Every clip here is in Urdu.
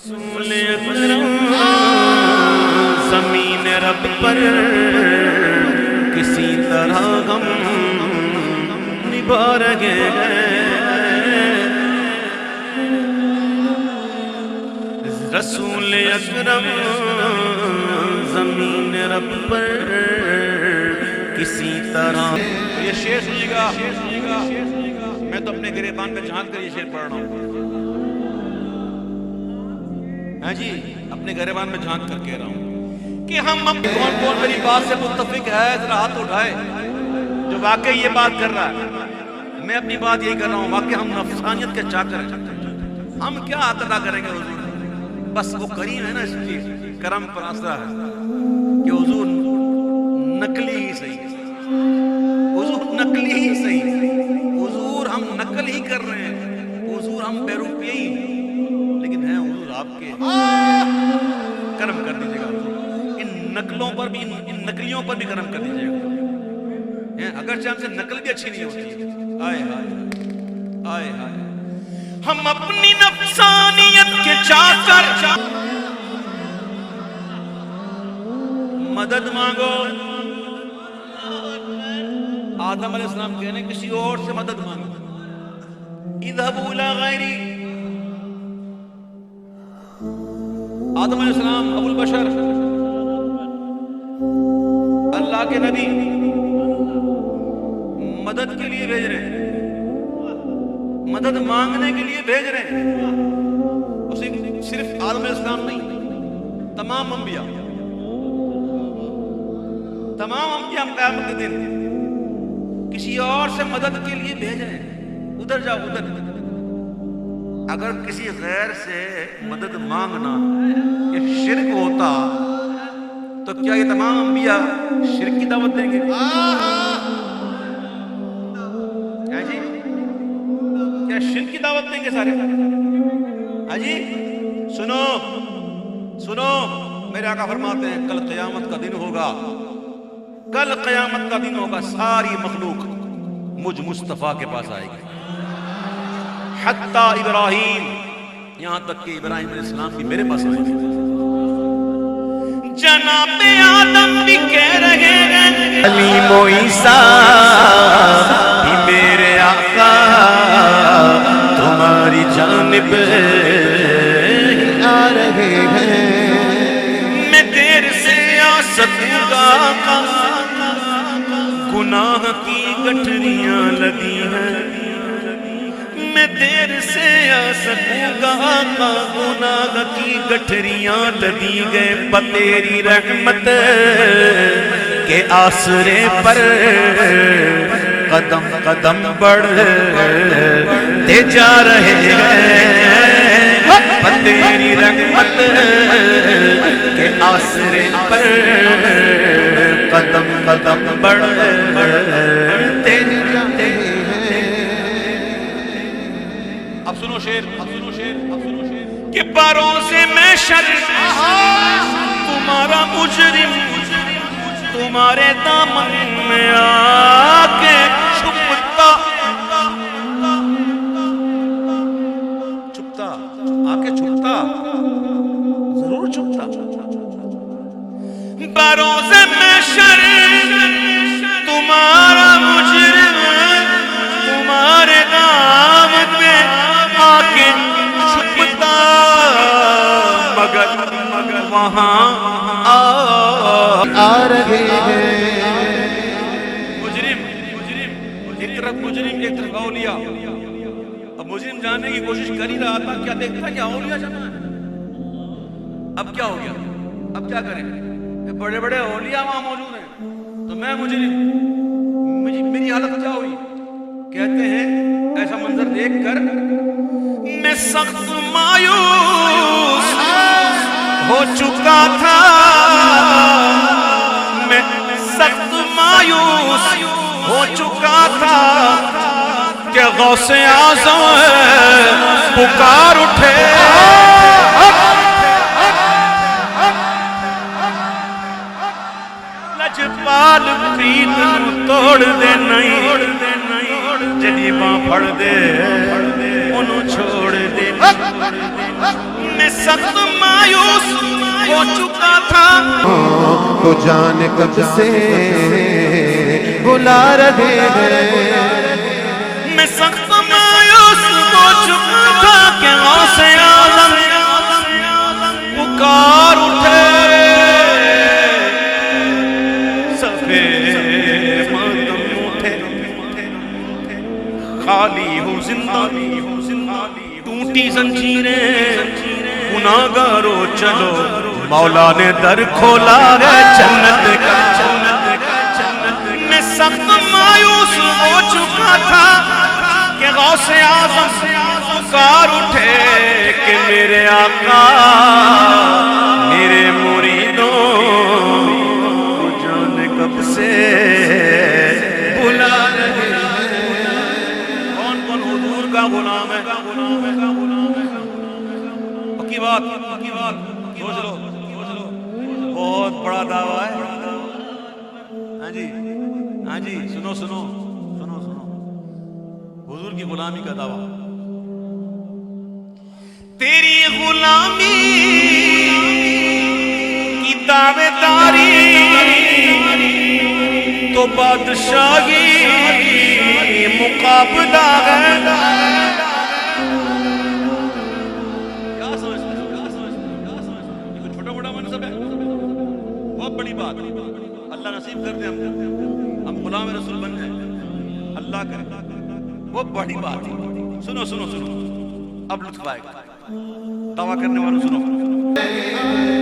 رسول اکرم زمین رب پر کسی طرح غم نبھا رہے ہیں۔ رسول اکرم زمین رب پر کسی طرح۔ یہ شعر سنیے گا، میں تو اپنے گریبان میں جھانک کر یہ شعر پڑھ رہا ہوں، ہاں جی، اپنے گریبان میں جھانک کر کہہ رہا ہوں کہ ہم کون کون میری بات سے متفق ہے، ذرا ہاتھ اٹھائے جو واقعی یہ بات کر رہا ہے۔ میں اپنی بات یہی کر رہا ہوں، واقعی ہم نفسانیت کے چاکر ہیں۔ ہم کیا ادا کریں گے حضور، بس وہ کریم ہے نا، اس کی کرم پر آسرا ہے کہ حضور نقلی ہی صحیح، حضور نقلی ہی صحیح، حضور ہم نقل ہی کر رہے ہیں، حضور ہم بے روپیے ہی، لیکن ہیں حضور آپ کے۔ کرم کر دیجئے گا حضور، ان نقلوں پر بھی، ان نقلیوں پر بھی کرم کر دیجئے گا، اگرچہ ہم سے نقل بھی اچھی نہیں ہوتی۔ آئے ہائے آئے ہائے، ہم اپنی نفسانیت کے چاکر، مدد مانگو۔ آدم علیہ السلام کہنے کسی اور سے مدد مانگو، اذهبوا الى غیری۔ آدم علیہ السلام ابو البشر، اللہ کے نبی، مدد کے لیے بھیج رہے ہیں، مدد مانگنے کے لیے بھیج رہے ہیں۔ صرف آدم علیہ السلام نہیں، تمام انبیاء، تمام انبیاء ہم قیامت کے دن کسی اور سے مدد کے لیے بھیج رہے ہیں، ادھر جاؤ ادھر۔ اگر کسی غیر سے مدد مانگنا یہ شرک ہوتا تو کیا یہ تمام انبیاء شرک کی دعوت دیں گے؟ کیا جی، کیا شرک کی دعوت دیں گے سارے؟ ہاں جی، سنو سنو، میرے آقا فرماتے ہیں کل قیامت کا دن ہوگا، کل قیامت کا دن ہوگا، ساری مخلوق مجھ مصطفیٰ کے پاس آئے گی، حتیٰ ابراہیم، یہاں تک کہ ابراہیم علیہ السلام بھی میرے پاس آئے گی۔ جناب آدم بھی کہہ رہے ہیں علیم و عیسیٰ بھی میرے آقا تمہاری جانب آ رہے ہیں، میں دیر سے آ سکوں گا آقا، گناہ کی گٹھریاں لگی ہیں، میں دیر سے آ سکوں گا آقا، گناہ کی گٹھریاں لگی گئے، تیری رحمت کے آسرے پر قدم قدم بڑھتے جا رہے ہیں، تیری رحمت کے آسرے پر قدم قدم بڑھتے جا رہے ہیں۔ اب سنو شیر، اب سنو شیر، اب سنو شیر کہ بروز محشر تمہارا مجرم تمہارے دامن میں آ کے چھپتا، چھپتا آ کے چھپتا، ضرور چھپتا۔ بروز محشر تمہارا مجرم تمہارے دامن میں آ کے چھپتا، مگر وہاں آ رہے ہیں۔ مجرم ایک طرف مجرم، ایک طرف اولیاء۔ اب مجرم جاننے کی کوشش کر ہی رہا تھا، کیا دیکھتا کہ اولیاء جمع ہے۔ اب کیا ہو گیا، اب کیا کریں، بڑے بڑے اولیاء وہاں موجود ہیں تو میں مجرم، میری حالت کیا ہوئی؟ کہتے ہیں ایسا منظر دیکھ کر میں سخت مایوس ہو چکا تھا، میں سخت مایوس ہو چکا تھا کہ غوث اعظم پکار اٹھے، لجپال پریت توڑ دے نہیں، جدی باں پھڑ دے انہوں چھوڑ دے، میں سخت ہو چکا تھا تو جان کب سے بلا رہے ہیں میں سخت مایوس ہو چکا تھا کہ غوث اعظم پکار اٹھے صفے ماتم اٹھے خالی ہو زندانی ٹوٹی زنجیریں گناہگارو چلو مولا نے در کھولا ہے جنت کا میں سخت مایوس ہو چکا تھا کہ غوث اعظم پکار اٹھے کہ میرے آقا میرے مریدوں جانے کب سے بلا رہے ہیں کون کون حضور کا غلام ہے پکی بات سوچ لو بہت بڑا دعویٰ ہے ہاں جی سنو حضور کی غلامی کا دعویٰ تیری غلامی کی دعوے داری تو بادشاہی مقابلہ ہے کیا سمجھتے یہ کوئی چھوٹا بڑا منصب ہے بہت بڑی بات اللہ نصیب کر دے ہم غلام رسول بن جائیں اللہ کرے بہت بڑی بات ہے سنو اب لطف آئے گا دعویٰ کرنے والوں سنو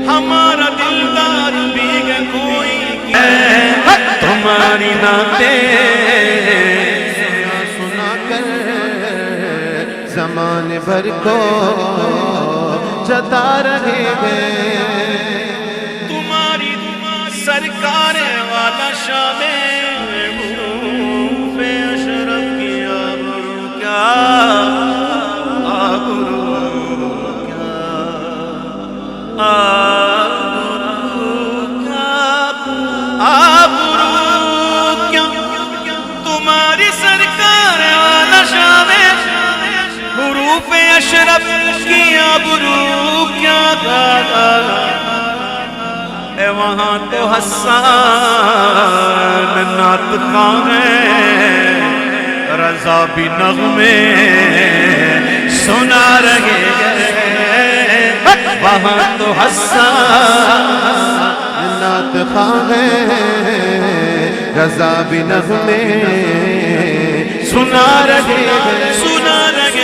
ہمارا دلدار بھی گئے کوئی تمہاری نعتیں سنا کر زمانے بھر کو جتا رہے ہیں تمہاری سرکار والا شام پہ اشرف کیا گرو کیا تمہاری سرکار والا شام حروف اشرف کی آبرو کیا اے وہاں تو حسان نعت خواں ہے رضا بھی نغمے سنا رہے ہیں وہاں تو حسان نعت خواں ہے رضا بھی نغمے سنا رہے سنا رہے